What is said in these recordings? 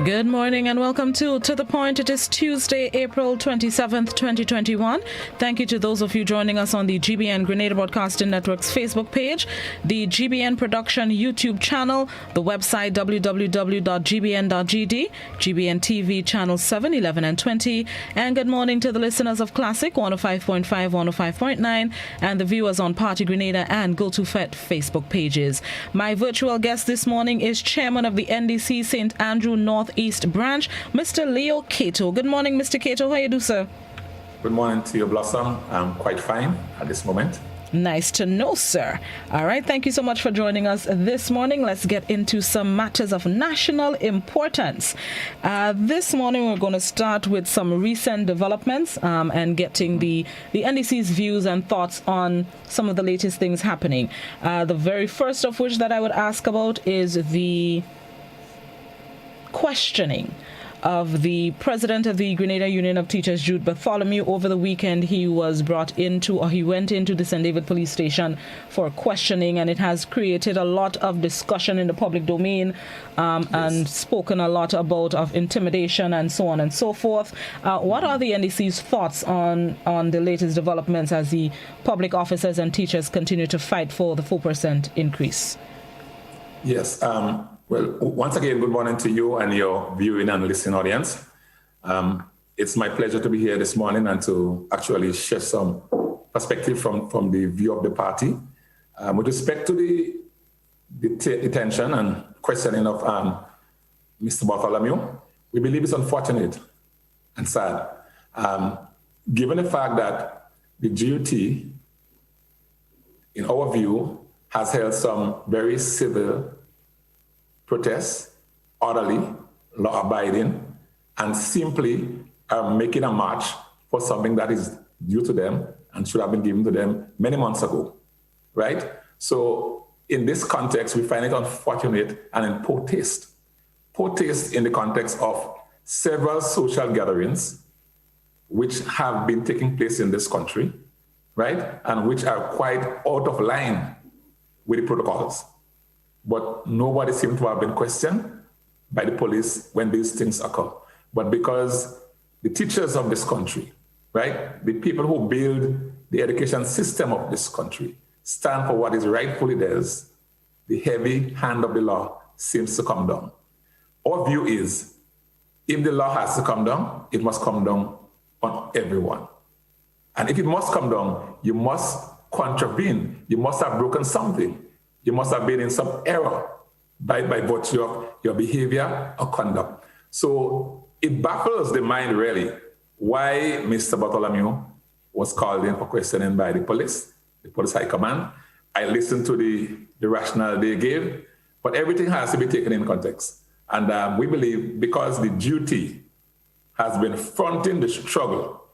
Good morning and welcome to The Point. It is Tuesday, April 27th, 2021. Thank you to those of you joining us on the GBN Grenada Broadcasting Network's Facebook page, the GBN Production YouTube channel, the website www.gbn.gd, GBN TV channel 7, 11 and 20. And good morning to the listeners of Classic 105.5, 105.9 and the viewers on Party Grenada and Go to Fet Facebook pages. My virtual guest this morning is Chairman of the NDC St. Andrew Northeast Branch, Mr. Leo Cato. Good morning, Mr. Cato. How you do, sir? Good morning to you, Blossom. I'm quite fine at this moment. Nice to know, sir. All right, thank you so much for joining us this morning. Let's get into some matters of national importance. This morning, we're going to start with some recent developments and getting the NDC's views and thoughts on some of the latest things happening. The very first of which that I would ask about is the questioning of the president of the Grenada Union of Teachers, Jude Bartholomew. Over the weekend, he was brought into, or he went into the St. David Police Station for questioning, and it has created a lot of discussion in the public domain and spoken a lot about of intimidation and so on and so forth. What are the NDC's thoughts on the latest developments as the public officers and teachers continue to fight for the 4% increase? Yes. Well, once again, good morning to you and your viewing and listening audience. It's my pleasure to be here this morning and to actually share some perspective from the view of the party. With respect to the detention and questioning of Mr. Bartholomew, we believe it's unfortunate and sad, given the fact that the GUT, in our view, has held some very civil protests, orderly, law-abiding, and simply making a march for something that is due to them and should have been given to them many months ago, right? So in this context, we find it unfortunate and in poor taste in the context of several social gatherings which have been taking place in this country, right? And which are quite out of line with the protocols. But nobody seemed to have been questioned by the police when these things occur. But because the teachers of this country, right, the people who build the education system of this country, stand for what is rightfully theirs, the heavy hand of the law seems to come down. Our view is, if the law has to come down, it must come down on everyone. And if it must come down, you must contravene. You must have broken something. You must have been in some error by virtue of your behavior or conduct. So it baffles the mind, really, why Mr. Bartholomew was called in for questioning by the police high command. I listened to the rationale they gave, but everything has to be taken in context. And we believe because the duty has been fronting the struggle,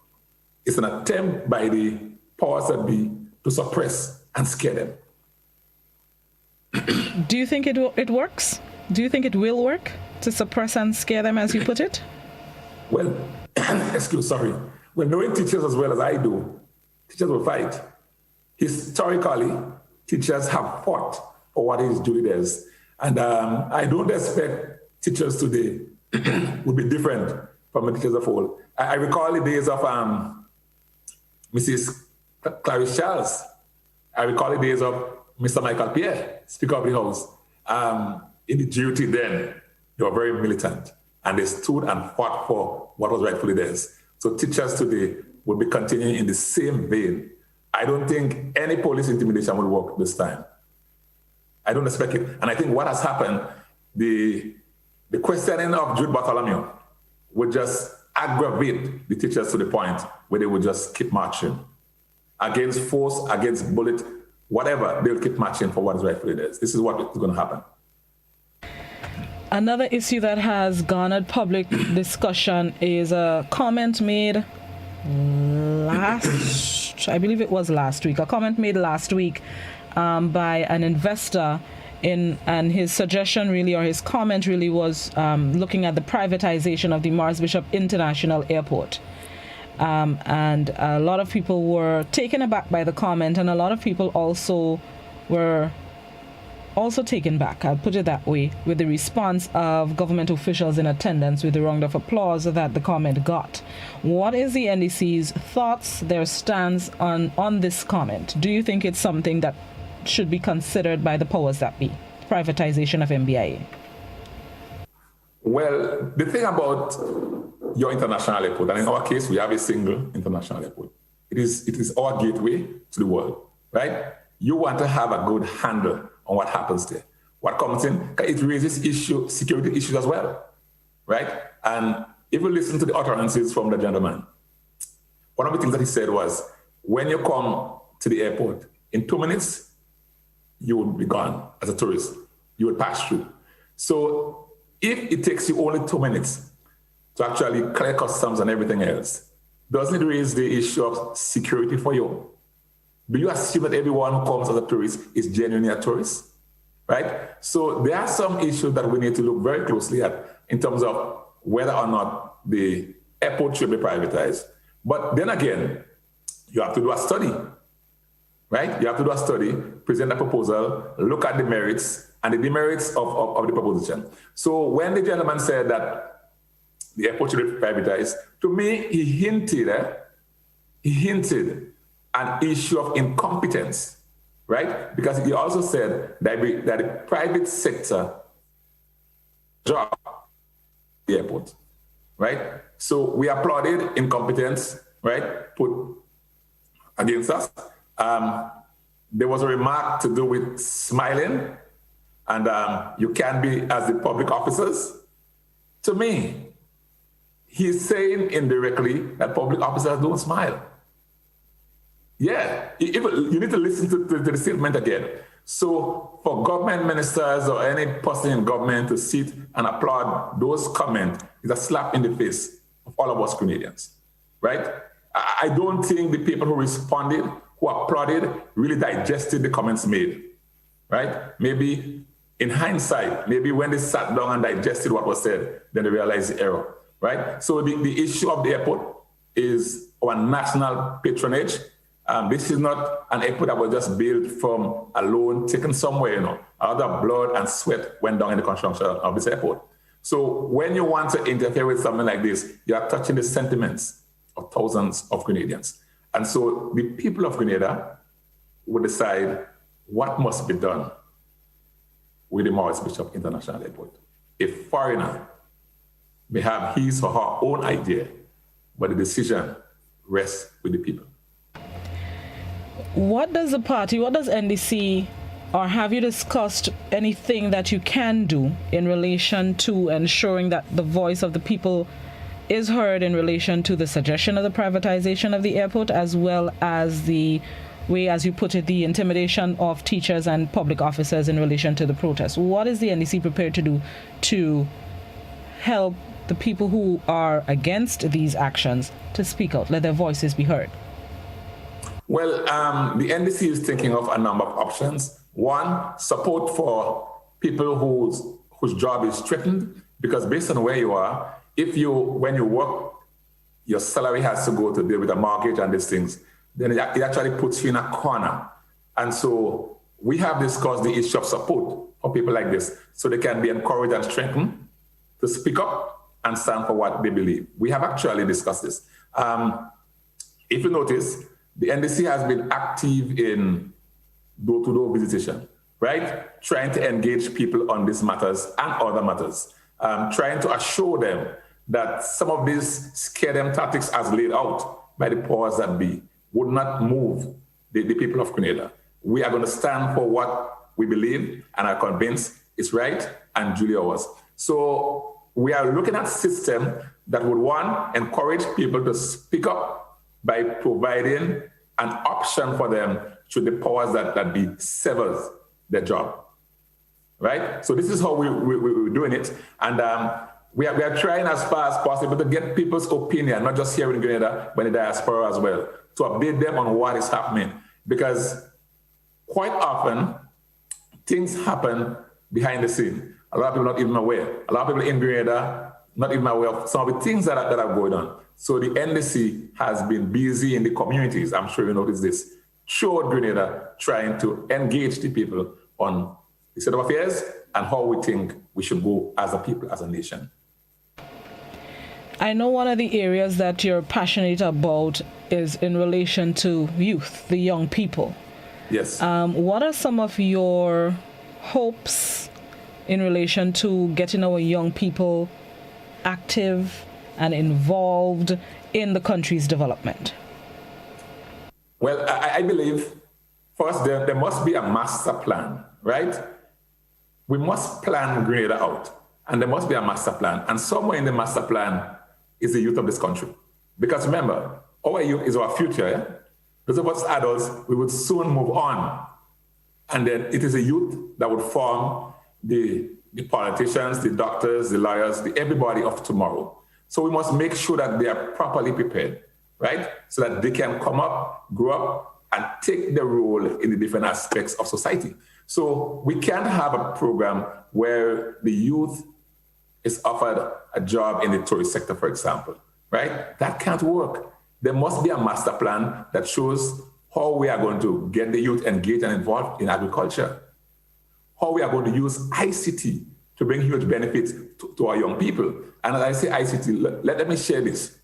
it's an attempt by the powers that be to suppress and scare them. Do you think it works? Do you think it will work to suppress and scare them, as you put it? Well, Well, knowing teachers as well as I do, teachers will fight. Historically, teachers have fought for what is duty theirs. And I don't expect teachers today would be different from the teachers of old. I recall the days of Mrs. Clarice Charles. I recall the days of Mr. Michael Pierre, Speaker of the House. In the duty then, they were very militant and they stood and fought for what was rightfully theirs. So teachers today will be continuing in the same vein. I don't think any police intimidation will work this time. I don't expect it. And I think what has happened, the questioning of Jude Bartholomew would just aggravate the teachers to the point where they would just keep marching. Against force, against bullet, whatever, they'll keep marching for what is rightfully theirs. This is what is going to happen. Another issue that has garnered public discussion is a comment made I believe it was last week, a comment made last week by an investor and his suggestion really, or his comment really was looking at the privatization of the Morris Bishop International Airport. And a lot of people were taken aback by the comment, and a lot of people also were also taken back, I'll put it that way, with the response of government officials in attendance with the round of applause that the comment got. What is the NDC's thoughts, their stance on this comment? Do you think it's something that should be considered by the powers that be, privatization of MBIA? Well, the thing about your international airport, and in our case, we have a single international airport. It is our gateway to the world, right? You want to have a good handle on what happens there. What comes in, it raises security issues as well, right? And if you listen to the utterances from the gentleman, one of the things that he said was, when you come to the airport, in 2 minutes, you will be gone as a tourist. You will pass through. So if it takes you only 2 minutes to actually clear customs and everything else, doesn't it raise the issue of security for you? Do you assume that everyone who comes as a tourist is genuinely a tourist, right? So there are some issues that we need to look very closely at in terms of whether or not the airport should be privatized. But then again, you have to do a study, right? You have to do a study, present a proposal, look at the merits and the demerits of the proposition. So when the gentleman said that the airport should be privatized, to me, he hinted an issue of incompetence, right? Because he also said that the private sector job the airport, right? So we applauded incompetence, right, put against us. There was a remark to do with smiling, and you can be as the public officers. To me, he's saying indirectly that public officers don't smile. Yeah, you need to listen to the statement again. So for government ministers or any person in government to sit and applaud those comments is a slap in the face of all of us Canadians, right? I don't think the people who responded, who applauded, really digested the comments made, right? Maybe in hindsight, maybe when they sat down and digested what was said, then they realized the error, right? So the issue of the airport is our national patronage. This is not an airport that was just built from a loan taken somewhere, you know. All the blood and sweat went down in the construction of this airport. So when you want to interfere with something like this, you are touching the sentiments of thousands of Grenadians. And so the people of Grenada will decide what must be done with the Maurice Bishop International Airport. A foreigner may have his or her own idea, but the decision rests with the people. What does the party, what does NDC, or have you discussed anything that you can do in relation to ensuring that the voice of the people is heard in relation to the suggestion of the privatization of the airport, as well as the way, as you put it, the intimidation of teachers and public officers in relation to the protest? What is the NDC prepared to do to help the people who are against these actions to speak out, let their voices be heard? Well, the NDC is thinking of a number of options. One, support for people whose job is threatened, because based on where you are, when you work, your salary has to go to deal with a mortgage and these things, then it actually puts you in a corner. And so we have discussed the issue of support for people like this, so they can be encouraged and strengthened to speak up and stand for what they believe. We have actually discussed this. If you notice, the NDC has been active in door-to-door visitation, right? Trying to engage people on these matters and other matters, trying to assure them that some of these scare them tactics as laid out by the powers that be would not move the people of Grenada. We are going to stand for what we believe and are convinced is right and duly ours. So we are looking at a system that would, one, encourage people to speak up by providing an option for them should the powers that be severs their job, right? So this is how we're doing it. And we are trying as far as possible to get people's opinion, not just here in Grenada, but in the diaspora as well, to update them on what is happening. Because quite often, things happen behind the scene. A lot of people not even aware. A lot of people in Grenada not even aware of some of the things that are going on. So the NDC has been busy in the communities, I'm sure you noticed this, throughout Grenada, trying to engage the people on the state of affairs and how we think we should go as a people, as a nation. I know one of the areas that you're passionate about is in relation to youth, the young people. Yes. What are some of your hopes in relation to getting our young people active and involved in the country's development? Well, I believe first there must be a master plan, right? We must plan Grenada out, and there must be a master plan. And somewhere in the master plan is the youth of this country. Because remember, our youth is our future. Yeah? Those of us adults, we would soon move on. And then it is the youth that would form the politicians, the doctors, the lawyers, everybody of tomorrow. So we must make sure that they are properly prepared, right? So that they can come up, grow up, and take their role in the different aspects of society. So we can't have a program where the youth is offered a job in the tourist sector, for example, right? That can't work. There must be a master plan that shows how we are going to get the youth engaged and involved in agriculture, how we are going to use ICT to bring huge benefits to our young people. And as I say ICT, let me share this.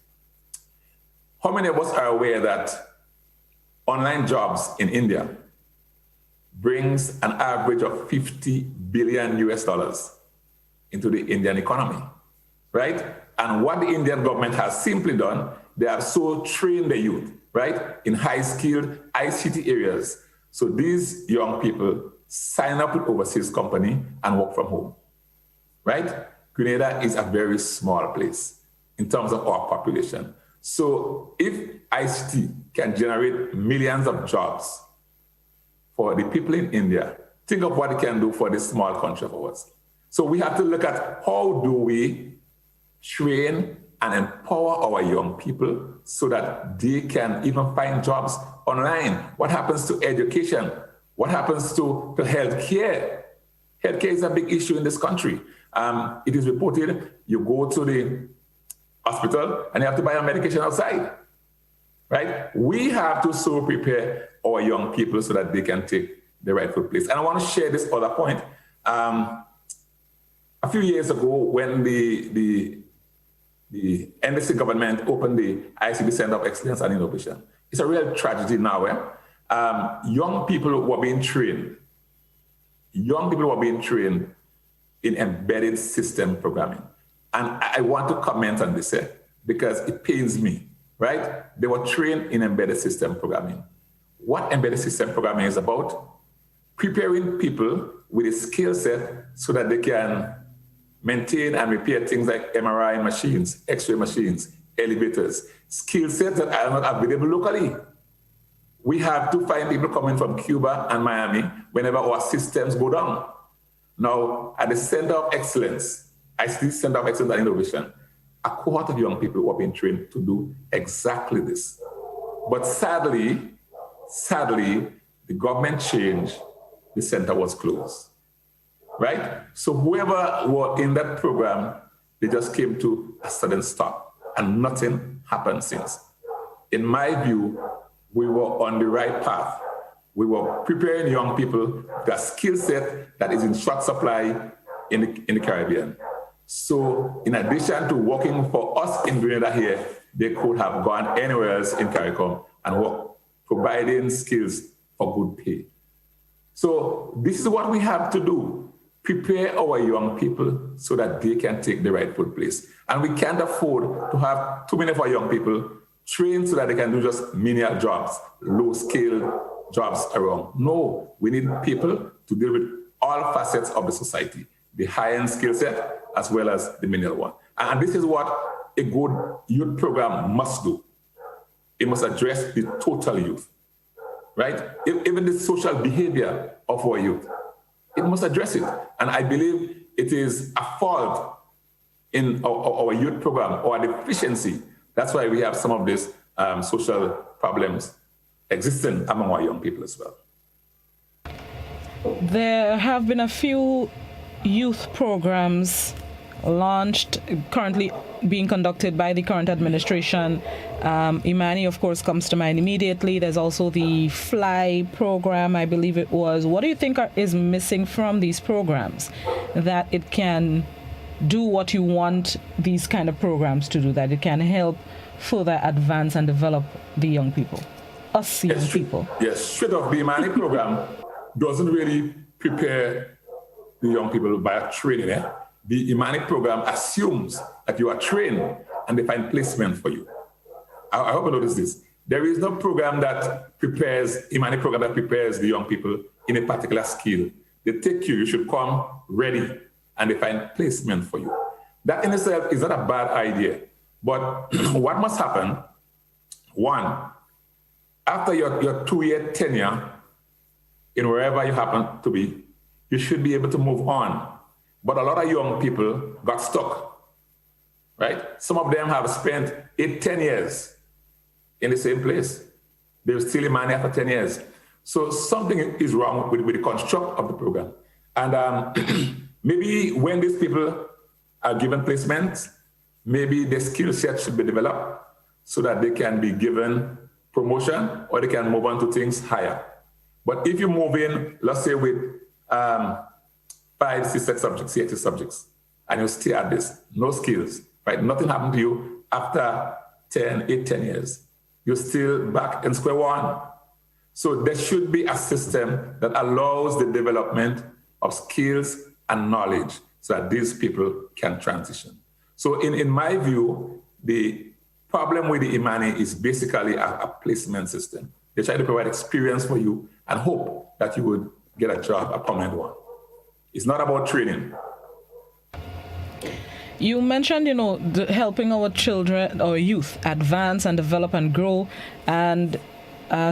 How many of us are aware that online jobs in India brings an average of 50 billion US dollars into the Indian economy, right? And what the Indian government has simply done, they have so trained the youth, right, in high-skilled ICT areas. So these young people sign up with overseas company and work from home, right? Grenada is a very small place in terms of our population. So if ICT can generate millions of jobs for the people in India, think of what it can do for this small country of ours. So we have to look at how do we train and empower our young people so that they can even find jobs online. What happens to education? What happens to healthcare? Healthcare is a big issue in this country. It is reported you go to the hospital and you have to buy a medication outside, right? We have to so prepare our young people so that they can take the rightful place. And I want to share this other point. A few years ago, when the NDC government opened the ICB Center of Excellence and Innovation, it's a real tragedy now. Young people were being trained. Young people were being trained in embedded system programming. And I want to comment on this because it pains me, right? They were trained in embedded system programming. What embedded system programming is about? Preparing people with a skill set so that they can maintain and repair things like MRI machines, X-ray machines, elevators, skill sets that are not available locally. We have to find people coming from Cuba and Miami whenever our systems go down. Now, at the Center of Excellence, ICT Center of Excellence and Innovation, a cohort of young people were being trained to do exactly this. But sadly, the government changed, the center was closed. Right? So whoever were in that program, they just came to a sudden stop and nothing happened since. In my view, we were on the right path. We were preparing young people with a skill set that is in short supply in the Caribbean. So in addition to working for us in Grenada here, they could have gone anywhere else in CARICOM and work, providing skills for good pay. So this is what we have to do. Prepare our young people so that they can take the rightful place. And we can't afford to have too many of our young people trained so that they can do just menial jobs, low-skilled jobs around. No, we need people to deal with all facets of the society, the high-end skill set as well as the menial one. And this is what a good youth program must do. It must address the total youth, right? Even the social behavior of our youth. It must address it. And I believe it is a fault in our youth program or a deficiency. That's why we have some of these social problems existing among our young people as well. There have been a few youth programs launched, currently being conducted by the current administration. Imani, of course, comes to mind immediately. There's also the Fly program, I believe it was. What do you think is missing from these programs that it can do what you want these kind of programs to do, that it can help further advance and develop the young people, us young people? Yes, straight off, the Imani program doesn't really prepare the young people by training. The Imani program assumes that you are trained and they find placement for you. I hope you notice this. There is no program that prepares, Imani program that prepares the young people in a particular skill. They take you should come ready, and they find placement for you. That in itself is not a bad idea. But what must happen, one, after your 2-year tenure in wherever you happen to be, you should be able to move on. But a lot of young people got stuck, right? Some of them have spent 8-10 years in the same place. They're still in money after 10 years. So something is wrong with the construct of the program. And maybe when these people are given placements, maybe the skill set should be developed so that they can be given promotion or they can move on to things higher. But if you move in, let's say with 5 C6 subjects, CX subjects, and you stay at this, no skills, right? Nothing happened to you after 10 years. You're still back in square one. So there should be a system that allows the development of skills and knowledge so that these people can transition. So in my view, the problem with the Imani is basically a placement system. They try to provide experience for you and hope that you would get a job, a permanent one. It's not about training. You mentioned, helping our children or youth advance and develop and grow. And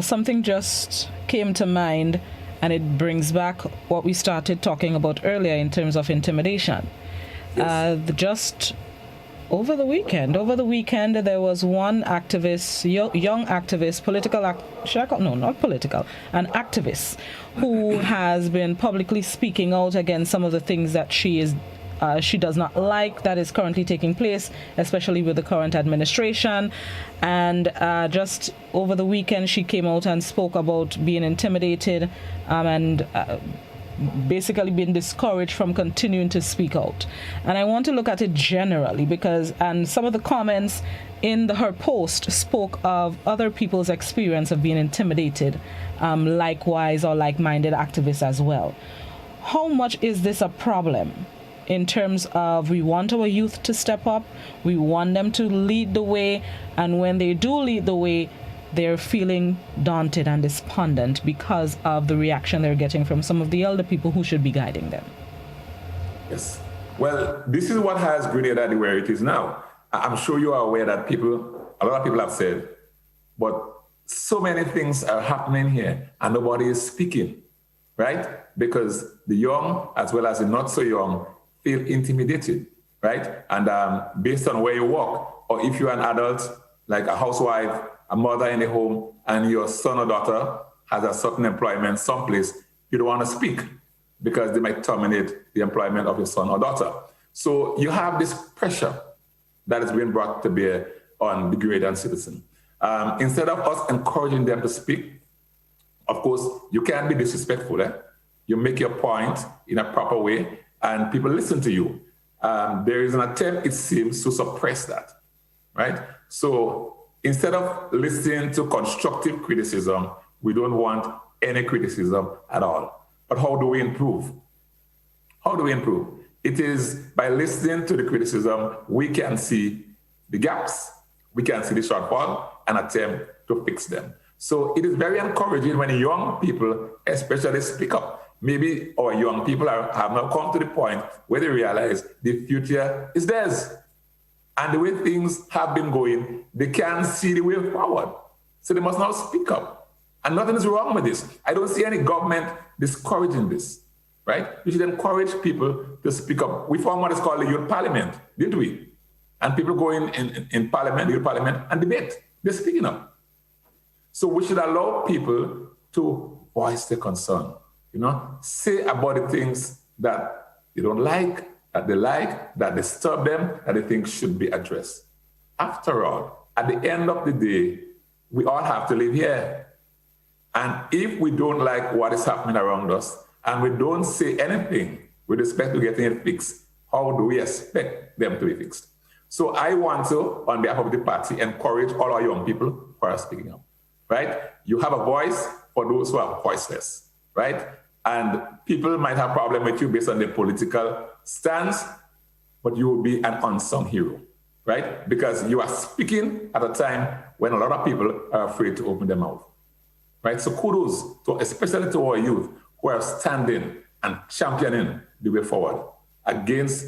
something just came to mind, and it brings back what we started talking about earlier in terms of intimidation. Yes. Just over the weekend, there was one activist, young activist, an activist who has been publicly speaking out against some of the things that she does not like that is currently taking place, especially with the current administration. And just over the weekend, she came out and spoke about being intimidated and basically being discouraged from continuing to speak out. And I want to look at it generally and some of the comments in her post spoke of other people's experience of being intimidated, likewise, or like-minded activists as well. How much is this a problem? In terms of, we want our youth to step up, we want them to lead the way, and when they do lead the way, they're feeling daunted and despondent because of the reaction they're getting from some of the elder people who should be guiding them. Yes. Well, this is what has Grenada where it is now. I'm sure you are aware that a lot of people have said, but so many things are happening here and nobody is speaking, right? Because the young, as well as the not so young, feel intimidated, right? And based on where you work, or if you're an adult, like a housewife, a mother in the home, and your son or daughter has a certain employment someplace, you don't want to speak because they might terminate the employment of your son or daughter. So you have this pressure that is being brought to bear on the Grenadian citizen. Instead of us encouraging them to speak, of course, you can't be disrespectful. You make your point in a proper way, and people listen to you. There is an attempt, it seems, to suppress that, right? So instead of listening to constructive criticism, we don't want any criticism at all. But how do we improve? How do we improve? It is by listening to the criticism, we can see the gaps, we can see the shortfall, and attempt to fix them. So it is very encouraging when young people especially speak up. Maybe our young people have now come to the point where they realize the future is theirs. And the way things have been going, they can't see the way forward. So they must now speak up. And nothing is wrong with this. I don't see any government discouraging this, right? We should encourage people to speak up. We formed what is called the Youth Parliament, didn't we? And people go in Parliament, the Youth Parliament, and debate. They're speaking up. So we should allow people to voice their concern. Say about the things that you don't like, that they like, that disturb them, that they think should be addressed. After all, at the end of the day, we all have to live here. And if we don't like what is happening around us, and we don't say anything with respect to getting it fixed, how do we expect them to be fixed? So I want to, on behalf of the party, encourage all our young people who are speaking up, right? You have a voice for those who are voiceless, right? And people might have a problem with you based on their political stance, but you will be an unsung hero, right? Because you are speaking at a time when a lot of people are afraid to open their mouth, right? So kudos, especially to our youth who are standing and championing the way forward against,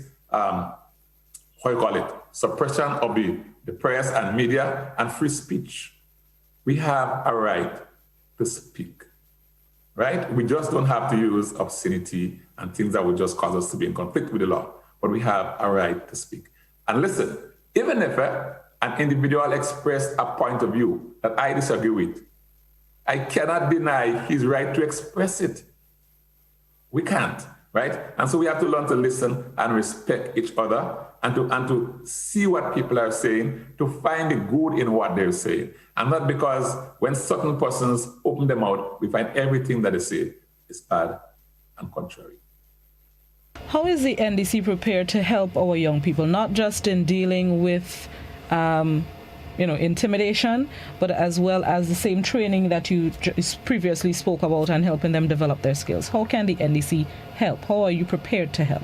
suppression of the press and media and free speech. We have a right to speak, right? We just don't have to use obscenity and things that would just cause us to be in conflict with the law, but we have a right to speak. And listen, even if an individual expressed a point of view that I disagree with, I cannot deny his right to express it. We can't, right? And so we have to learn to listen and respect each other and to see what people are saying, to find the good in what they're saying. And not because when certain persons open their mouth, we find everything that they say is bad and contrary. How is the NDC prepared to help our young people, not just in dealing with intimidation, but as well as the same training that you previously spoke about and helping them develop their skills? How can the NDC help? How are you prepared to help?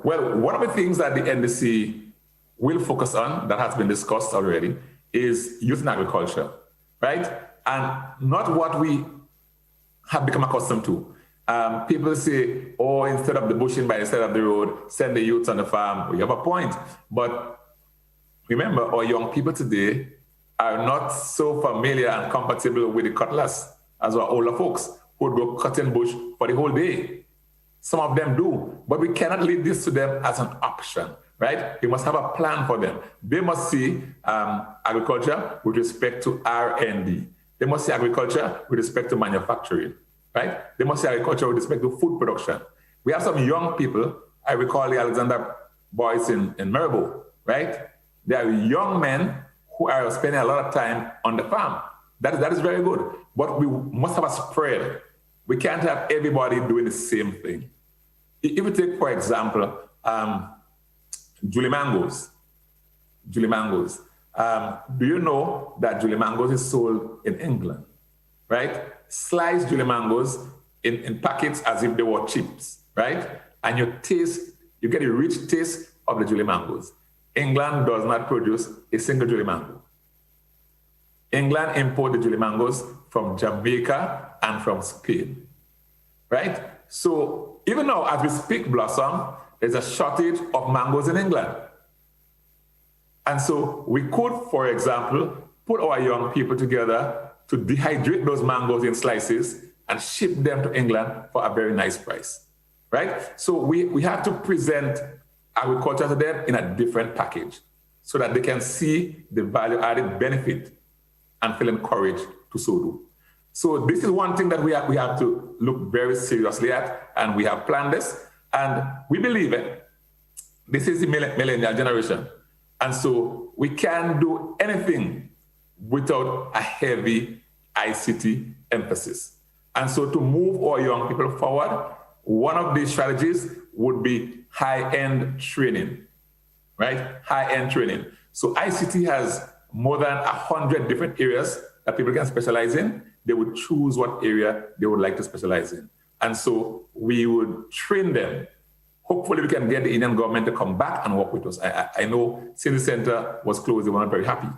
Well, one of the things that the NDC will focus on that has been discussed already is youth in agriculture, right? And not what we have become accustomed to. People say, oh, instead of the bushing by the side of the road, send the youths on the farm. Well, you have a point. But remember, our young people today are not so familiar and compatible with the cutlass as our older folks who would go cutting bush for the whole day. Some of them do, but we cannot leave this to them as an option, right? We must have a plan for them. They must see agriculture with respect to R&D. They must see agriculture with respect to manufacturing, right? They must see agriculture with respect to food production. We have some young people. I recall the Alexander boys in Maribor, right? They are young men who are spending a lot of time on the farm. That is very good, but we must have a spread. We can't have everybody doing the same thing. If you take, for example, Julie mangoes. Do you know that Julie mangoes is sold in England, right? Sliced Julie mangoes in packets as if they were chips, right? And you get a rich taste of the Julie mangoes. England does not produce a single Julie mango. England imports the Julie mangoes from Jamaica and from Spain, right? So even now, as we speak, Blossom, there's a shortage of mangoes in England. And so we could, for example, put our young people together to dehydrate those mangoes in slices and ship them to England for a very nice price, right? So we have to present agriculture to them in a different package so that they can see the value-added benefit and feel encouraged to so do. So this is one thing that we have to look very seriously at, and we have planned this, and we believe it. This is the millennial generation, and so we can't do anything without a heavy ICT emphasis. And so to move our young people forward, one of the strategies would be high-end training, right? High-end training. So ICT has more than 100 different areas that people can specialize in. They would choose what area they would like to specialize in. And so we would train them. Hopefully we can get the Indian government to come back and work with us. I know City Center was closed, they were not very happy.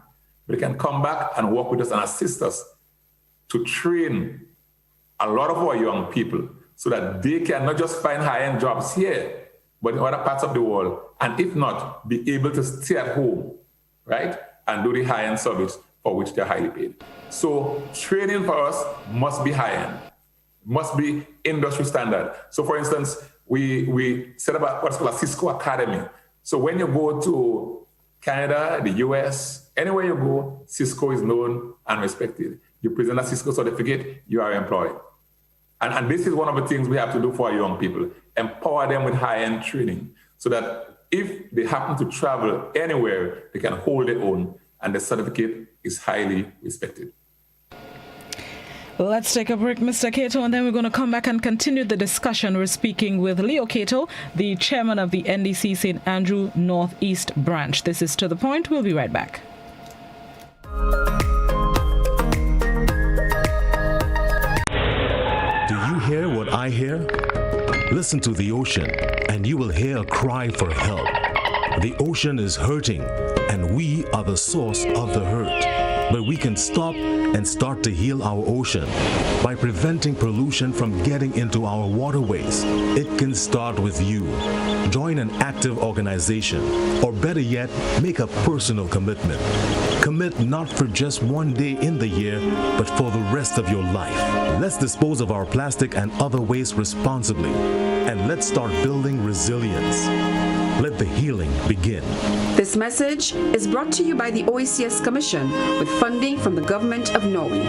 But they can come back and work with us and assist us to train a lot of our young people so that they can not just find high-end jobs here, but in other parts of the world. And if not, be able to stay at home, right? And do the high-end service for which they're highly paid. So training for us must be high-end, must be industry standard. So for instance, we set up what's called a Cisco Academy. So when you go to Canada, the US, anywhere you go, Cisco is known and respected. You present a Cisco certificate, you are employed. And this is one of the things we have to do for our young people, empower them with high-end training so that if they happen to travel anywhere, they can hold their own, and the certificate is highly respected. Let's take a break, Mr. Cato, and then we're going to come back and continue the discussion. We're speaking with Leo Cato, the chairman of the NDC St. Andrew Northeast Branch. This is To The Point. We'll be right back. Do you hear what I hear? Listen to the ocean, and you will hear a cry for help. The ocean is hurting, and we are the source of the hurt. But we can stop and start to heal our ocean by preventing pollution from getting into our waterways. It can start with you. Join an active organization, or better yet, make a personal commitment. Commit not for just one day in the year, but for the rest of your life. Let's dispose of our plastic and other waste responsibly, and let's start building resilience. Let the healing begin. This message is brought to you by the OACS Commission with funding from the Government of Norway.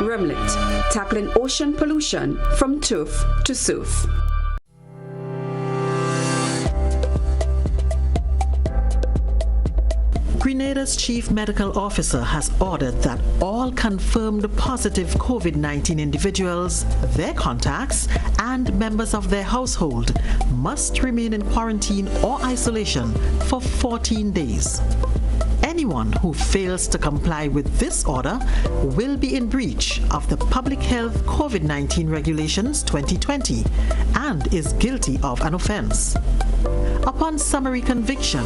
Remlit, tackling ocean pollution from tooth to sooth. Grenada's chief medical officer has ordered that all confirmed positive COVID-19 individuals, their contacts, and members of their household must remain in quarantine or isolation for 14 days. Anyone who fails to comply with this order will be in breach of the Public Health COVID-19 Regulations 2020 and is guilty of an offense. Upon summary conviction,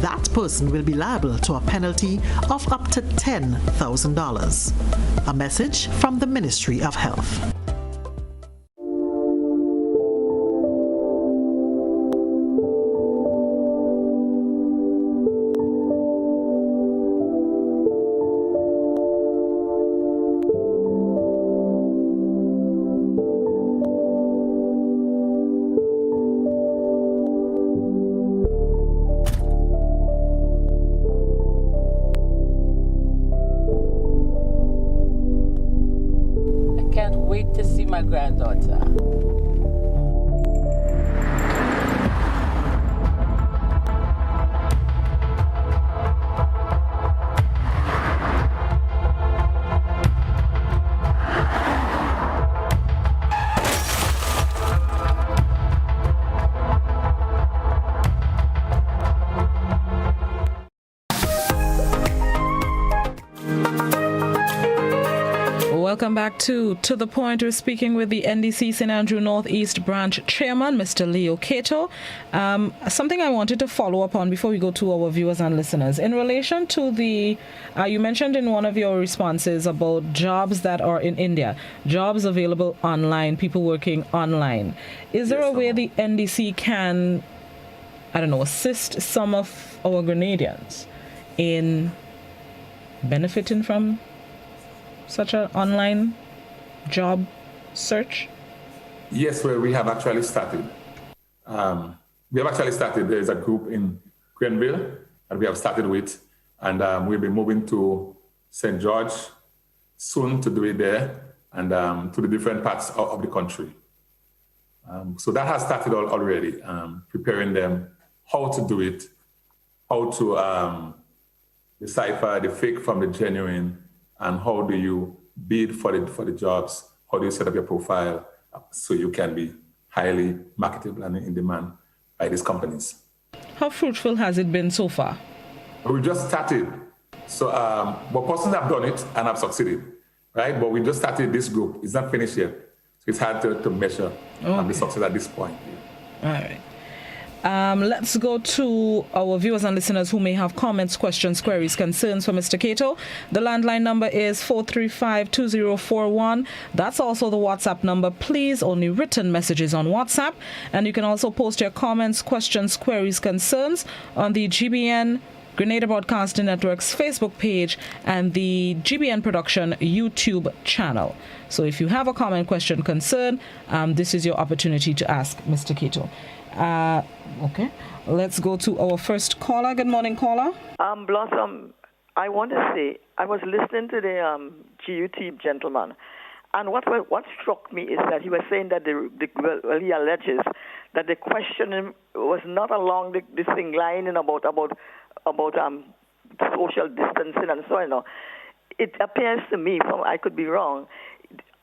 that person will be liable to a penalty of up to $10,000. A message from the Ministry of Health. To see my granddaughter. Welcome back to The Point. We're speaking with the NDC St. Andrew Northeast Branch Chairman, Mr. Leo Cato. Something I wanted to follow up on before we go to our viewers and listeners. In relation to the, you mentioned in one of your responses about jobs that are in India, jobs available online, people working online. Is there a way the NDC can, assist some of our Grenadians in benefiting from such an online job search? Yes, well, we have actually started. There's a group in Grenville that we have started with, and we'll be moving to St. George soon to do it there, and to the different parts of the country. So that has started already, preparing them how to do it, how to decipher the fake from the genuine, and how do you bid for the jobs? How do you set up your profile so you can be highly marketable and in demand by these companies? How fruitful has it been so far? We just started. So, but persons have done it and have succeeded, right? But we just started this group. It's not finished yet. So it's hard to measure the success at this point. All right. Let's go to our viewers and listeners who may have comments, questions, queries, concerns for Mr. Cato. The landline number is 435-2041. That's also the WhatsApp number. Please, only written messages on WhatsApp. And you can also post your comments, questions, queries, concerns on the GBN Grenada Broadcasting Network's Facebook page and the GBN Production YouTube channel. So if you have a comment, question, concern, this is your opportunity to ask Mr. Cato. Okay, let's go to our first caller. Good morning, caller. Blossom, I want to say, I was listening to the GUT gentleman, And what struck me is that he was saying that he alleges that the question was not along the thing line about social distancing and so on. It appears to me, I could be wrong,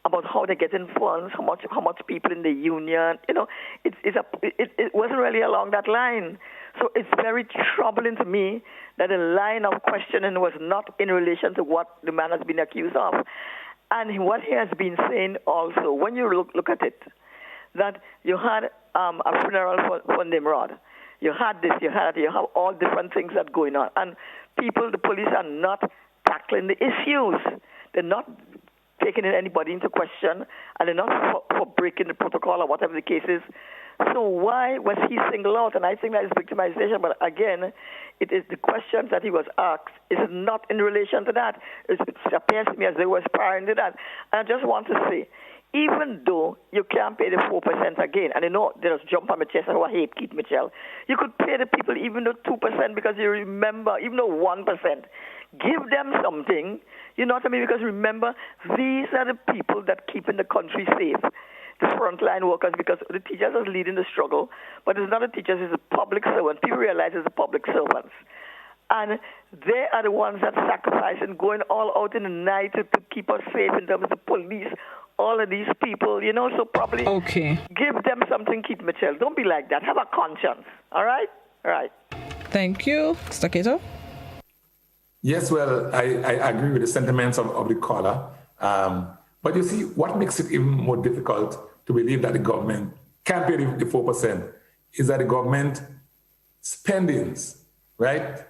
about how they get funds, how much people in the union. It wasn't really along that line. So it's very troubling to me that the line of questioning was not in relation to what the man has been accused of. And what he has been saying also, when you look at it, that you had a funeral for Nimrod. You had this, you have all different things that are going on. And the police are not tackling the issues. They're not taking anybody into question, and they're not for breaking the protocol or whatever the case is. So why was he singled out? And I think that is victimization. But again, it is the questions that he was asked is not in relation to that. It appears to me as they were aspiring to that. And I just want to say, even though you can't pay the 4% again, and I know there's jump on my chest and I hate Keith Mitchell, you could pay the people even though 2% because you remember, even though 1%. Give them something, you know what I mean? Because remember, these are the people that keeping the country safe. The frontline workers, because the teachers are leading the struggle, but it's not the teachers, it's the public servants. People realize it's the public servants. And they are the ones that sacrifice and going all out in the night to keep us safe in terms of the police, all of these people, so probably give them something, Keith Mitchell. Don't be like that. Have a conscience, all right? All right. Thank you. Mr. Cato? Yes, well, I agree with the sentiments of the caller. But you see, what makes it even more difficult to believe that the government can't pay the 4% is that the government spendings, right?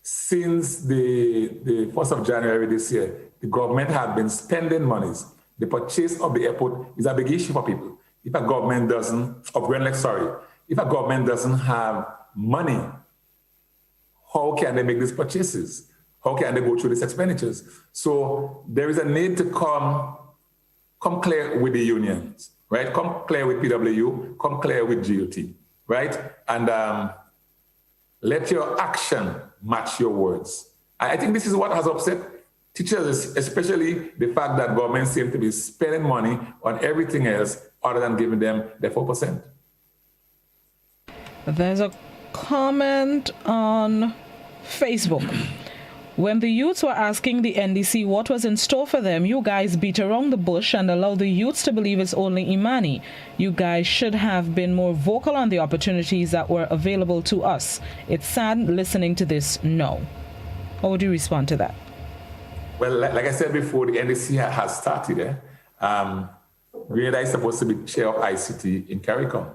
Since the 1st of January this year, the government have been spending monies. The purchase of the airport is a big issue for people. If a government doesn't have money, how can they make these purchases? How can they go through these expenditures? So there is a need to come clear with the unions, right? Come clear with PWU, come clear with GOT, right? And let your action match your words. I think this is what has upset teachers, especially the fact that government seems to be spending money on everything else other than giving them the 4%. There's a comment on Facebook. When the youths were asking the NDC what was in store for them, you guys beat around the bush and allow the youths to believe it's only Imani. You guys should have been more vocal on the opportunities that were available to us. It's sad listening to this now. How would you respond to that? Well, like I said before, the NDC has started. Grenada is supposed to be chair of ICT in CARICOM,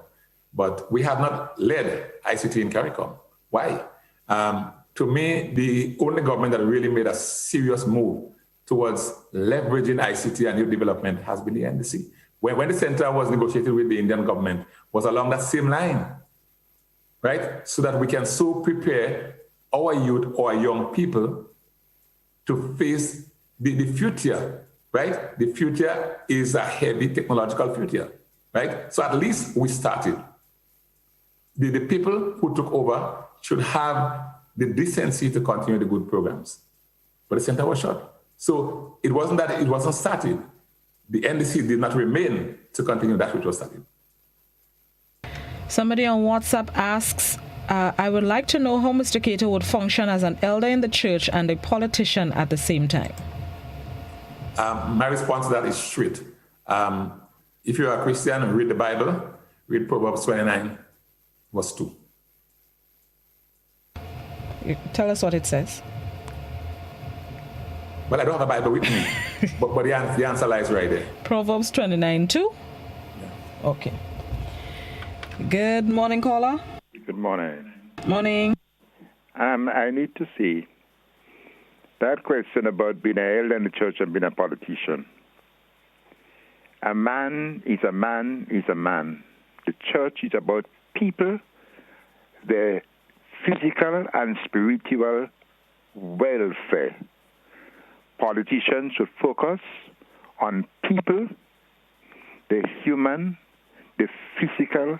but we have not led ICT in CARICOM. Why? To me, the only government that really made a serious move towards leveraging ICT and new development has been the NDC. When the center was negotiated with the Indian government, was along that same line, right? So that we can so prepare our youth, our young people to face the future, right? The future is a heavy technological future, right? So at least we started. The people who took over should have the decency to continue the good programs. But the center was shut. So it wasn't that it wasn't started. The NDC did not remain to continue that which was started. Somebody on WhatsApp asks, I would like to know how Mr. Cato would function as an elder in the church and a politician at the same time. My response to that is straight. If you're a Christian, read the Bible, read Proverbs 29, verse 2. Tell us what it says. Well, I don't have a Bible with me, but the answer lies right there. Proverbs 29:2? Yeah. Okay. Good morning, caller. Good morning. Morning. I need to see that question about being an elder in the church and being a politician. A man is a man is a man. The church is about people, their physical and spiritual welfare. Politicians should focus on people, the human, the physical,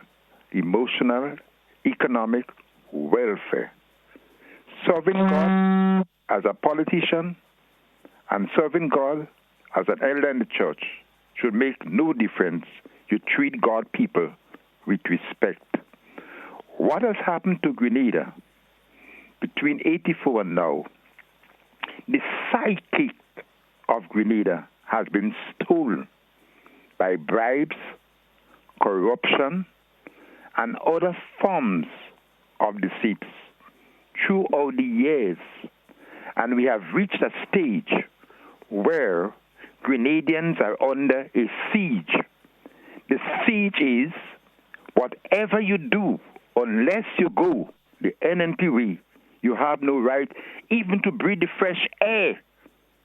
emotional, economic welfare. Serving God as a politician and serving God as an elder in the church should make no difference. You treat God people with respect. What has happened to Grenada between 84 and now? The psyche of Grenada has been stolen by bribes, corruption, and other forms of deceit throughout the years. And we have reached a stage where Grenadians are under a siege. The siege is whatever you do, unless you go the NNP way, you have no right even to breathe the fresh air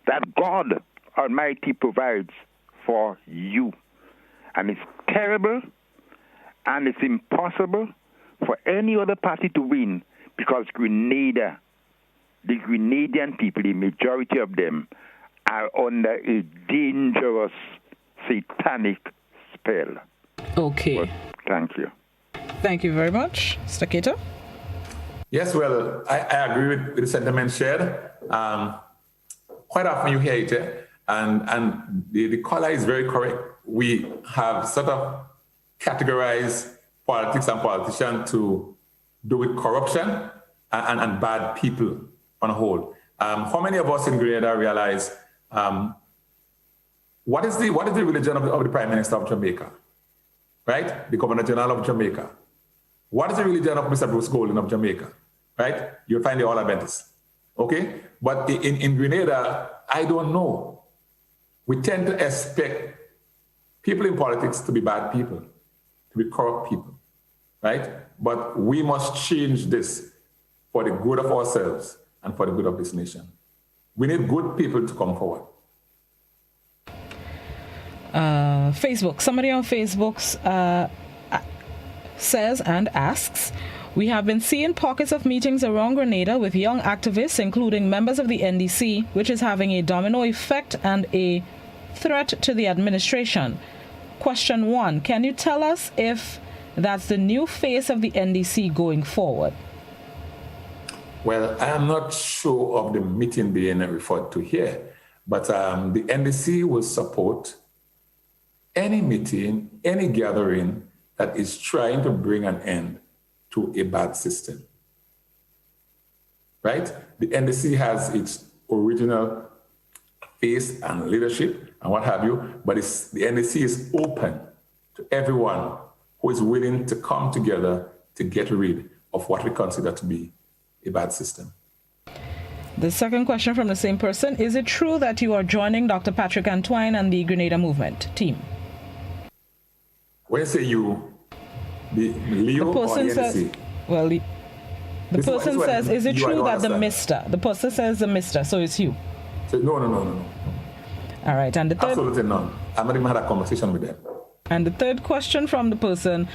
that God Almighty provides for you. And it's terrible and it's impossible for any other party to win because Grenada, the Grenadian people, the majority of them, are under a dangerous satanic spell. Okay. But thank you. Thank you very much. Mr. Cato? Yes, well, I agree with the sentiment shared. Quite often you hear it, and the caller is very correct. We have sort of categorized politics and politicians to do with corruption and bad people on a whole. How many of us in Grenada realize what is the religion of the Prime Minister of Jamaica, right? The Governor General of Jamaica. What is the religion of Mr. Bruce Golding of Jamaica, right? You'll find the All Adventists, okay? But in Grenada, I don't know. We tend to expect people in politics to be bad people, to be corrupt people, right? But we must change this for the good of ourselves and for the good of this nation. We need good people to come forward. Facebook. Somebody on Facebook says and asks, we have been seeing pockets of meetings around Grenada with young activists, including members of the NDC, which is having a domino effect and a threat to the administration. Question 1, can you tell us if that's the new face of the NDC going forward? Well, I am not sure of the meeting being referred to here, but the NDC will support any meeting, any gathering that is trying to bring an end to a bad system, right? The NDC has its original face and leadership and what have you, but the NDC is open to everyone who is willing to come together to get rid of what we consider to be a bad system. The second question from the same person, is it true that you are joining Dr. Patrick Antoine and the Grenada Movement team? When you say you, the Leo or the NDC? Well, the person says, is it true that the Mr., the person says the Mr., so it's you? So, no. All right, and the third... Absolutely none. I haven't even had a conversation with them. And the third question from the person,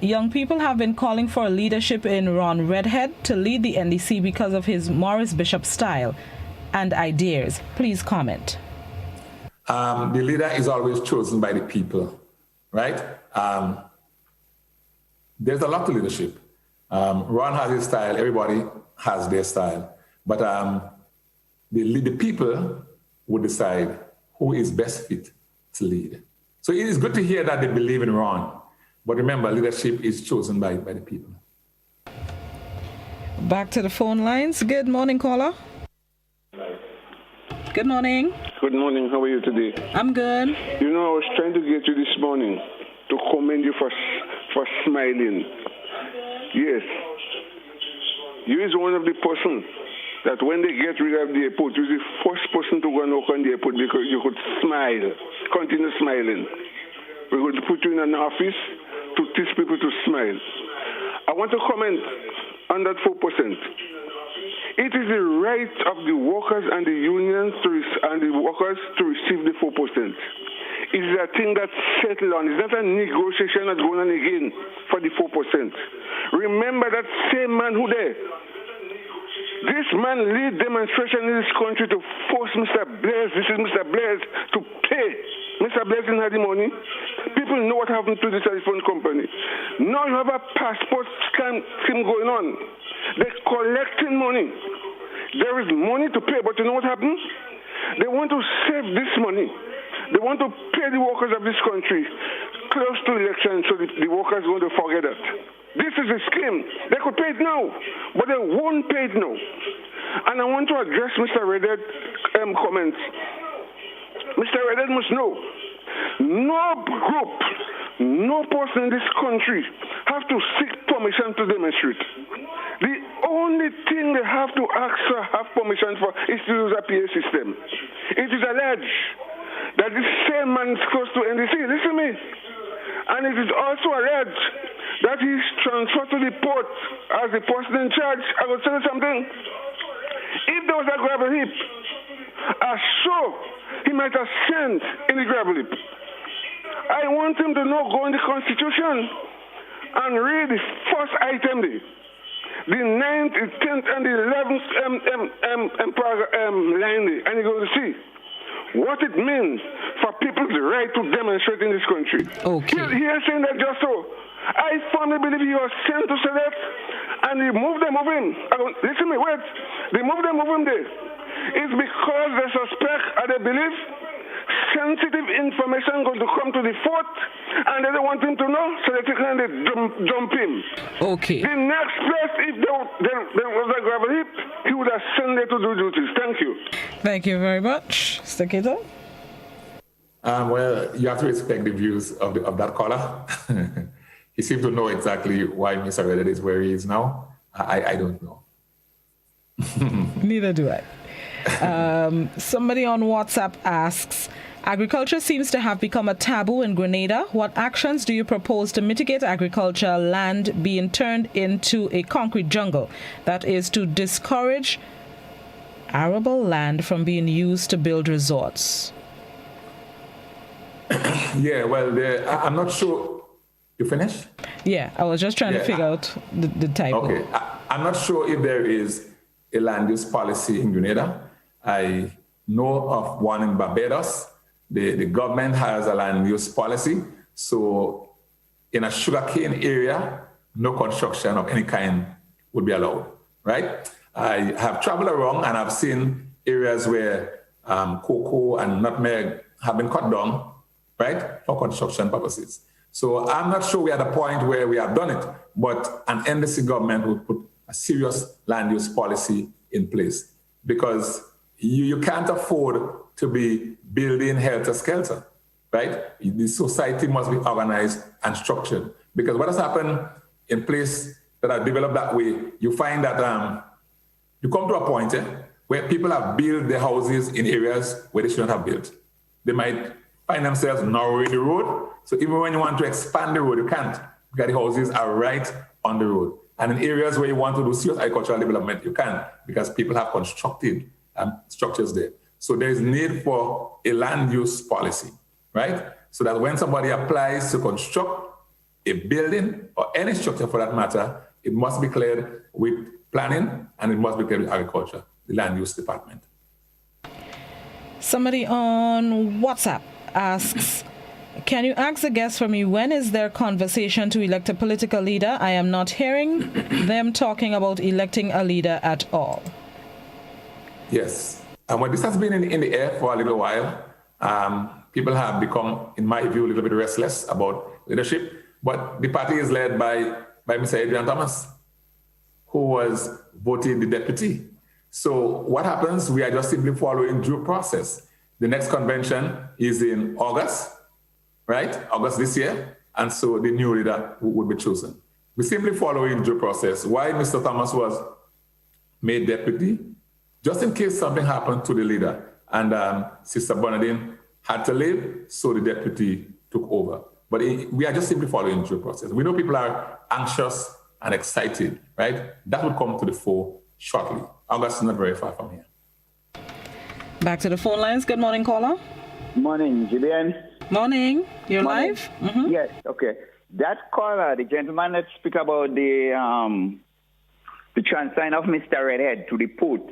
young people have been calling for leadership in Ron Redhead to lead the NDC because of his Morris Bishop style and ideas. Please comment. The leader is always chosen by the people, right? There's a lot to leadership. Ron has his style, everybody has their style. But the people will decide who is best fit to lead. So it is good to hear that they believe in Ron. But remember, leadership is chosen by the people. Back to the phone lines. Good morning, caller. Good morning. Good morning. How are you today? I'm good. You know, I was trying to get you this morning to commend you for smiling. Yes. You is one of the person that when they get rid of the airport, you're the first person to go and knock on the airport because you could smile, continue smiling. We're going to put you in an office to teach people to smile. I want to comment on that 4%. It is the right of the workers and the unions to receive the 4%. It is a thing that's settled on. It's not a negotiation that's going on again for the 4%. Remember that same man who there. This man lead demonstration in this country to force Mr. Blaise, this is Mr. Blaise, to pay. Mr. Blaise didn't have the money. People know what happened to the telephone company. Now you have a passport scam going on. They're collecting money. There is money to pay, but you know what happened? They want to save this money. They want to pay the workers of this country close to election so the workers are going to forget it. This is a scheme. They could pay it now, but they won't pay it now. And I want to address Mr. Redhead's comments. Mr. Redhead must know, no group, no person in this country have to seek permission to demonstrate. The only thing they have to ask or have permission for is to use a PA system. It is alleged that this same man is close to NDC. Listen to me. And it is also alleged that he is transferred to the port as the person in charge. I will tell you something. If there was a gravel heap, I'm sure he might have sent in the gravel heap. I want him to know, go in the Constitution and read the first item there. The 9th, the 10th, and the 11th line there, and you're going to see what it means for people's right to demonstrate in this country. Okay. He is saying that just so. I firmly believe he was sent to select, and they moved them of him. Listen to me, wait. They moved them of him there. It's because they suspect and they believe sensitive information going to come to the fort, and they don't want him to know, so they can jump him. Okay. The next place, if there was a gravel heap, he would have sent them to do duties. Thank you. Thank you very much. Mr. Cato? Well, you have to respect the views of that caller. He seems to know exactly why Mr. Redhead is where he is now. I don't know. Neither do I. Somebody on WhatsApp asks, agriculture seems to have become a taboo in Grenada. What actions do you propose to mitigate agricultural land being turned into a concrete jungle? That is to discourage arable land from being used to build resorts. Yeah, well, I'm not sure. You finished? Yeah, I was just trying to figure out the type. Okay, I'm not sure if there is a land use policy in Grenada. I know of one in Barbados. The government has a land use policy. So in a sugarcane area, no construction of any kind would be allowed, right? I have traveled around and I've seen areas where cocoa and nutmeg have been cut down, right, for construction purposes. So I'm not sure we're at a point where we have done it, but an NDC government would put a serious land use policy in place because you can't afford to be building helter-skelter, right? The society must be organized and structured because what has happened in places that are developed that way, you find that you come to a point where people have built their houses in areas where they shouldn't have built. They might find themselves narrowing the road. So even when you want to expand the road, you can't because the houses are right on the road. And in areas where you want to do serious agricultural development, you can because people have constructed structures there. So there is need for a land use policy, right? So that when somebody applies to construct a building or any structure for that matter, it must be cleared with planning and it must be cleared with agriculture, the land use department. Somebody on WhatsApp asks, can you ask the guest for me, when is their conversation to elect a political leader? I am not hearing them talking about electing a leader at all. Yes. And when this has been in the air for a little while, people have become, in my view, a little bit restless about leadership. But the party is led by Mr. Adrian Thomas, who was voted the deputy. So what happens? We are just simply following due process. The next convention is in August, right? August this year. And so the new leader would be chosen. We simply following due process. Why Mr. Thomas was made deputy? Just in case something happened to the leader. And Sister Bernadine had to leave, so the deputy took over. But we are just simply following due process. We know people are anxious and excited, right? That will come to the fore shortly. August is not very far from here. Back to the phone lines. Good morning, caller. Morning, Julian. Morning. You're Morning. live? Mm-hmm. Yes, okay. That caller, the gentleman that speak about the transferring of Mr. Redhead to the port,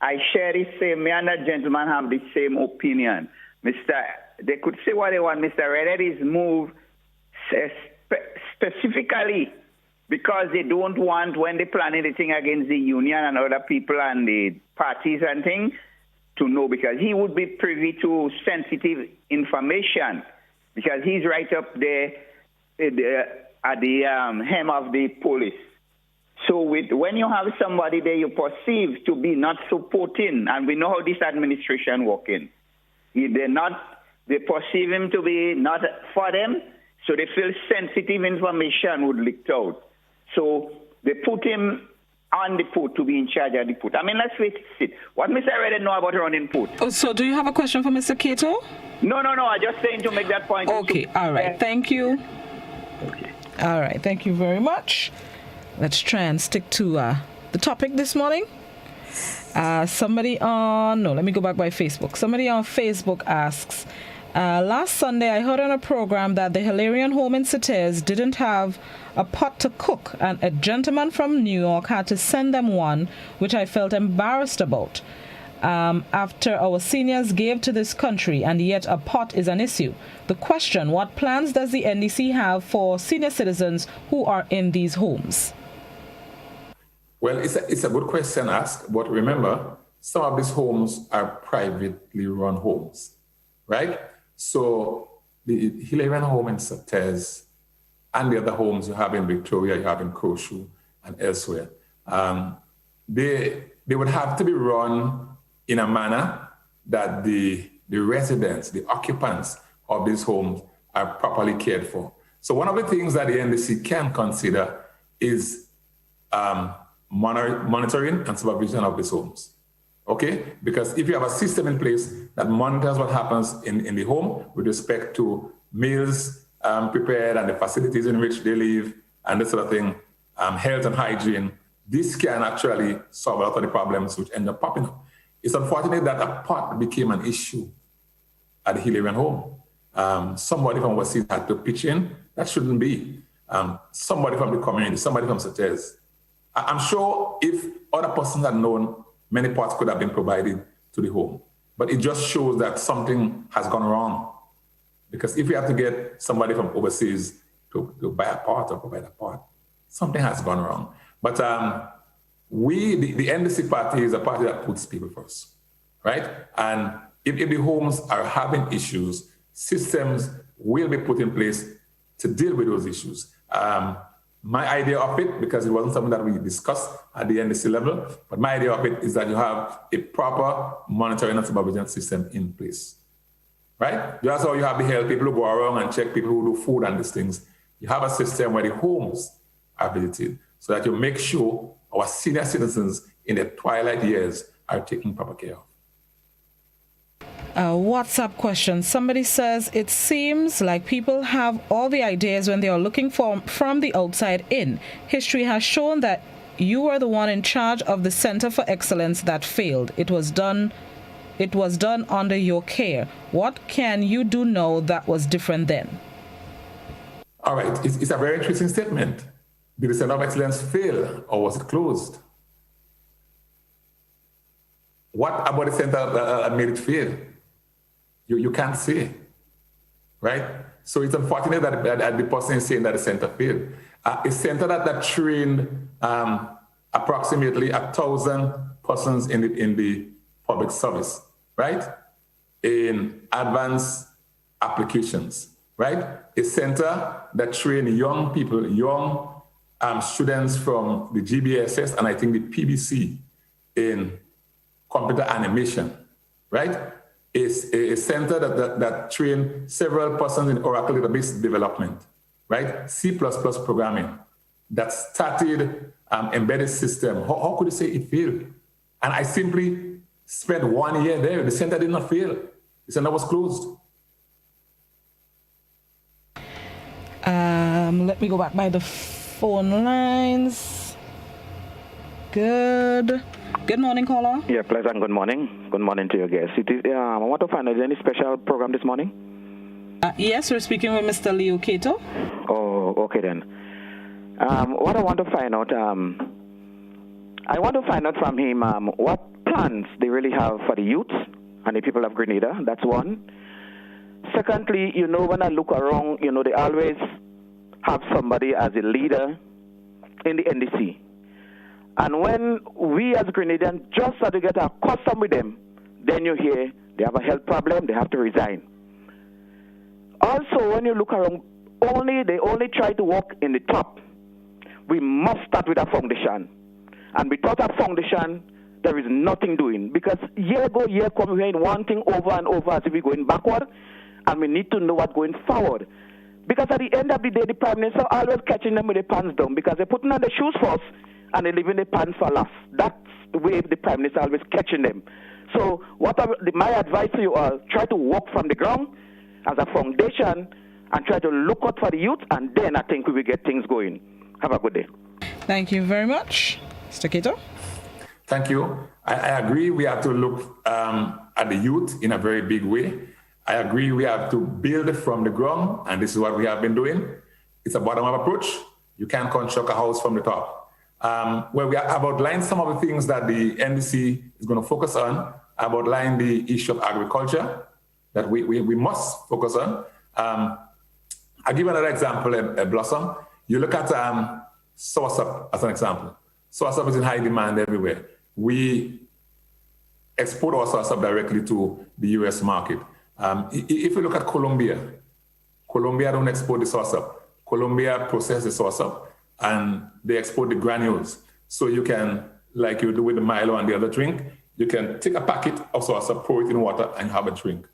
I share the same, me and that gentleman have the same opinion. They could say what they want. Mr. Redhead is moved specifically because they don't want, when they plan anything against the union and other people and the parties and things, to know, because he would be privy to sensitive information, because he's right up there at the hem of the police. So when you have somebody there you perceive to be not supporting, and we know how this administration working, they perceive him to be not for them, so they feel sensitive information would leak out. So they put him on the port to be in charge of the port. I mean, let's face it. What Mr. Redden know about running port? Oh, so do you have a question for Mr. Cato? No. I'm just saying to make that point. Okay, all right. Thank you. Okay. All right, thank you very much. Let's try and stick to the topic this morning. Let me go back by Facebook. Somebody on Facebook asks, last Sunday I heard on a program that the Hilarion home in Sauteurs didn't have a pot to cook, and a gentleman from New York had to send them one, which I felt embarrassed about. After our seniors gave to this country, and yet a pot is an issue. The question, what plans does the NDC have for senior citizens who are in these homes? Well, it's a good question asked, but remember, some of these homes are privately run homes, right? So the Hilarion home in Sauteurs and the other homes you have in Victoria, you have in Crowshoe and elsewhere, they would have to be run in a manner that the residents, the occupants of these homes are properly cared for. So one of the things that the NDC can consider is monitoring and supervision of these homes, okay? Because if you have a system in place that monitors what happens in the home with respect to meals prepared and the facilities in which they live and this sort of thing, health and hygiene, this can actually solve a lot of the problems which end up popping up. It's unfortunate that a pot became an issue at the Hilarion home. Somebody from overseas had to pitch in. That shouldn't be. Somebody from the community, somebody from Sauteurs. I'm sure if other persons had known, many pots could have been provided to the home. But it just shows that something has gone wrong. Because if you have to get somebody from overseas to buy a pot or provide a pot, something has gone wrong. But the NDC party is a party that puts people first, right? And if the homes are having issues, systems will be put in place to deal with those issues. My idea of it, because it wasn't something that we discussed at the NDC level, but my idea of it is that you have a proper monitoring and supervision system in place, right? Just how you have the health people who go around and check people who do food and these things. You have a system where the homes are visited so that you make sure our senior citizens in their twilight years are taken proper care of. WhatsApp question. Somebody says, it seems like people have all the ideas when they are looking from the outside in. History has shown that you were the one in charge of the Center for Excellence that failed. It was done under your care. What can you do now that was different then? All right. It's a very interesting statement. Did the Center of Excellence fail, or was it closed? What about the center that made it fail? You can't say, right? So it's unfortunate that the person is saying that the center failed. A center that trained approximately 1,000 persons in the public service, right? In advanced applications, right? A center that trained young people, young students from the GBSS and I think the PBC in computer animation, right? Is a center that trained several persons in Oracle database development, right? C++ programming that started embedded system. How could you say it failed? And I simply spent 1 year there. The center did not fail. The center was closed. Let me go back by the phone lines. Good morning, caller. Yeah, pleasant good morning. Good morning to your guests. I want to find out, is there any special program this morning? Yes, we're speaking with Mr. Leo Cato. Oh, okay then. What I want to find out, from him what plans they really have for the youth and the people of Grenada. That's one. Secondly, when I look around, they always have somebody as a leader in the NDC. And when we as Grenadians just start to get accustomed with them, Then you hear they have a health problem, they have to resign. Also, when you look around, they only try to work in the top. We must start with a foundation. And without a foundation, there is nothing doing. Because year go, year come, we're hearing one thing over and over as if we're going backward, and we need to know what's going forward. Because at the end of the day, the Prime Minister always catching them with their pants down, because they're putting on the shoes first, and they're leaving the pants for last. That's the way the Prime Minister always catching them. So my advice to you all, try to work from the ground as a foundation and try to look out for the youth, and then I think we will get things going. Have a good day. Thank you very much. Mr. Cato? Thank you. I agree we have to look at the youth in a very big way. I agree we have to build from the ground, and this is what we have been doing. It's a bottom-up approach. You can't construct a house from the top. Where we have outlined some of the things that the NDC is going to focus on. I've outlined the issue of agriculture that we must focus on. I'll give another example, a Blossom. You look at soursop as an example. Soursop is in high demand everywhere. We export our soursop directly to the US market. If you look at Colombia don't export the soursop. Colombia processes the soursop and they export the granules. So you can, like you do with the Milo and the other drink, you can take a packet of soursop, pour it in water, and you have a drink,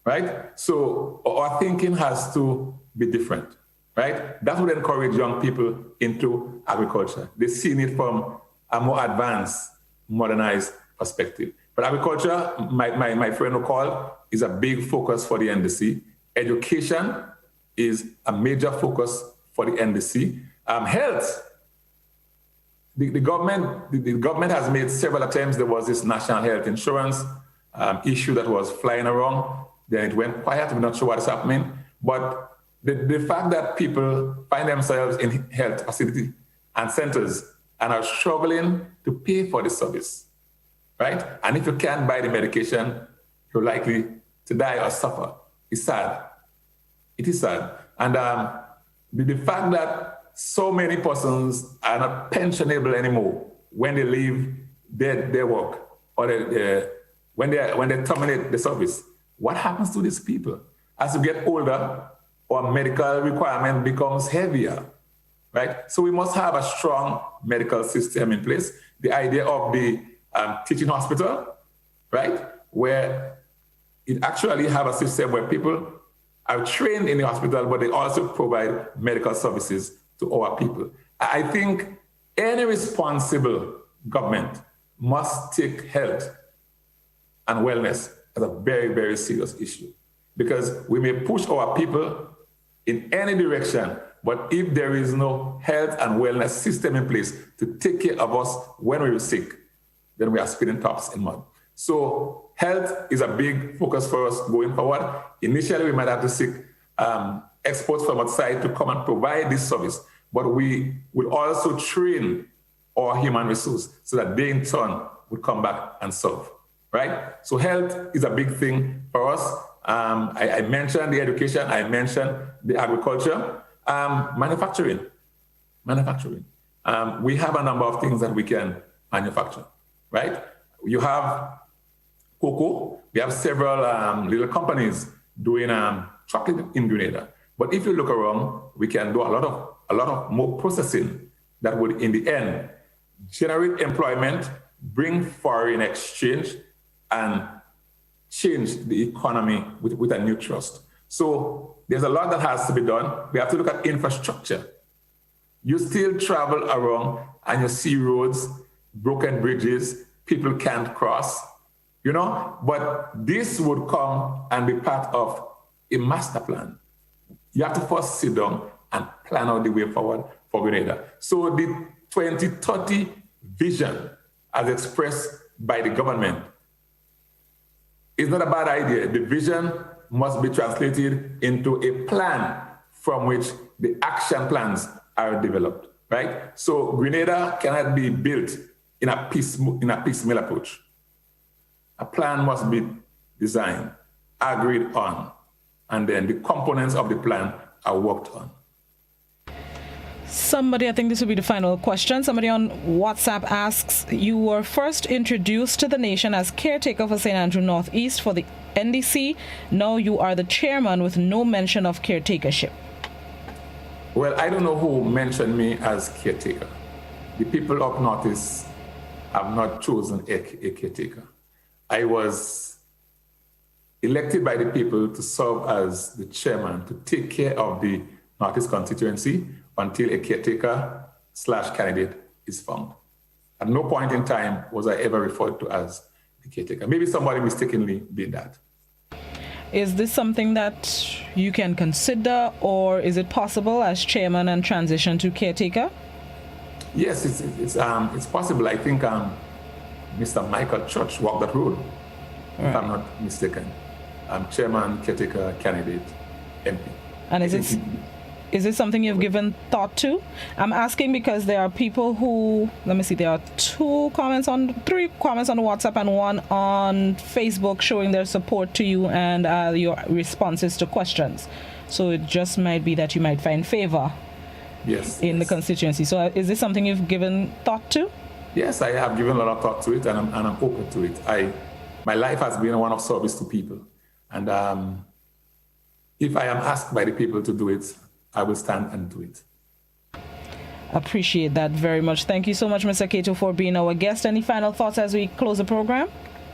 right? So our thinking has to be different, right? That would encourage young people into agriculture. They've seen it from a more advanced, modernized perspective. But agriculture, my friend who called, is a big focus for the NDC. Education is a major focus for the NDC. Health, the government has made several attempts. There was this national health insurance issue that was flying around. Then it went quiet. We're not sure what is happening. But the fact that people find themselves in health facility and centers and are struggling to pay for the service, right? And if you can't buy the medication, you're likely to die or suffer. It's sad. It is sad. And the fact that so many persons are not pensionable anymore when they leave their work or when they terminate the service. What happens to these people? As you get older, our medical requirement becomes heavier, right? So we must have a strong medical system in place. The idea of the teaching hospital, right? Where it actually have a system where people are trained in the hospital, but they also provide medical services to our people. I think any responsible government must take health and wellness as a very, very serious issue, because we may push our people in any direction, but if there is no health and wellness system in place to take care of us when we're sick, then we are spinning tops in mud. So health is a big focus for us going forward. Initially, we might have to seek experts from outside to come and provide this service, but we will also train our human resource so that they in turn will come back and serve, right? So health is a big thing for us. I mentioned the education, I mentioned the agriculture, manufacturing. We have a number of things that we can manufacture, right? You have cocoa. We have several little companies doing chocolate in Grenada. But if you look around, we can do a lot of more processing that would, in the end, generate employment, bring foreign exchange, and change the economy with a new trust. So there's a lot that has to be done. We have to look at infrastructure. You still travel around and you see roads, broken bridges, people can't cross, but this would come and be part of a master plan. You have to first sit down and plan out the way forward for Grenada. So the 2030 vision, as expressed by the government, is not a bad idea. The vision must be translated into a plan from which the action plans are developed, right? So Grenada cannot be built in a piecemeal approach. A plan must be designed, agreed on, and then the components of the plan are worked on. Somebody, I think this will be the final question. Somebody on WhatsApp asks, you were first introduced to the nation as caretaker for St. Andrew Northeast for the NDC. Now you are the chairman with no mention of caretakership. Well, I don't know who mentioned me as caretaker. The people up Northeast have not chosen a caretaker. I was elected by the people to serve as the chairman to take care of the Northeast constituency until a caretaker/candidate is found. At no point in time was I ever referred to as the caretaker. Maybe somebody mistakenly did that. Is this something that you can consider, or is it possible as chairman and transition to caretaker? Yes, it's possible. I think Mr. Michael Church walked that road, if I'm not mistaken. Chairman, caretaker, candidate, MP. And is it something you've given thought to? I'm asking because there are people who, let me see, there are three comments on the WhatsApp and one on Facebook showing their support to you and your responses to questions. So it just might be that you might find favor in the constituency. So is this something you've given thought to? Yes, I have given a lot of thought to it, and I'm open to it. My life has been one of service to people. And if I am asked by the people to do it, I will stand and do it. Appreciate that very much. Thank you so much, Mr. Cato, for being our guest. Any final thoughts as we close the program?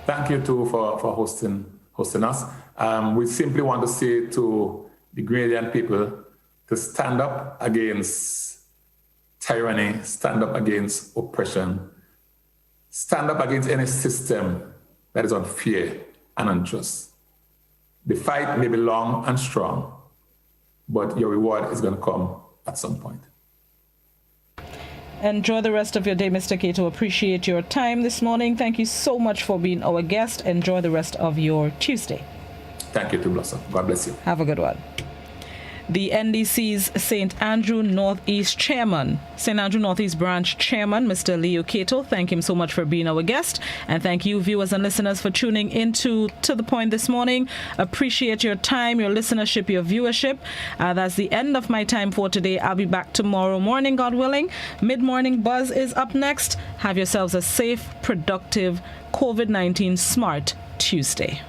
Thank you, too, for hosting us. We simply want to say to the Grenadian people to stand up against tyranny, stand up against oppression, stand up against any system that is unfair and unjust. The fight may be long and strong, but your reward is going to come at some point. Enjoy the rest of your day, Mr. Cato. Appreciate your time this morning. Thank you so much for being our guest. Enjoy the rest of your Tuesday. Thank you, too, Blossom. God bless you. Have a good one. The NDC's St. Andrew Northeast Chairman, St. Andrew Northeast Branch Chairman, Mr. Leo Cato. Thank him so much for being our guest. And thank you, viewers and listeners, for tuning into To The Point this morning. Appreciate your time, your listenership, your viewership. That's the end of my time for today. I'll be back tomorrow morning, God willing. Mid-Morning Buzz is up next. Have yourselves a safe, productive, COVID-19 smart Tuesday.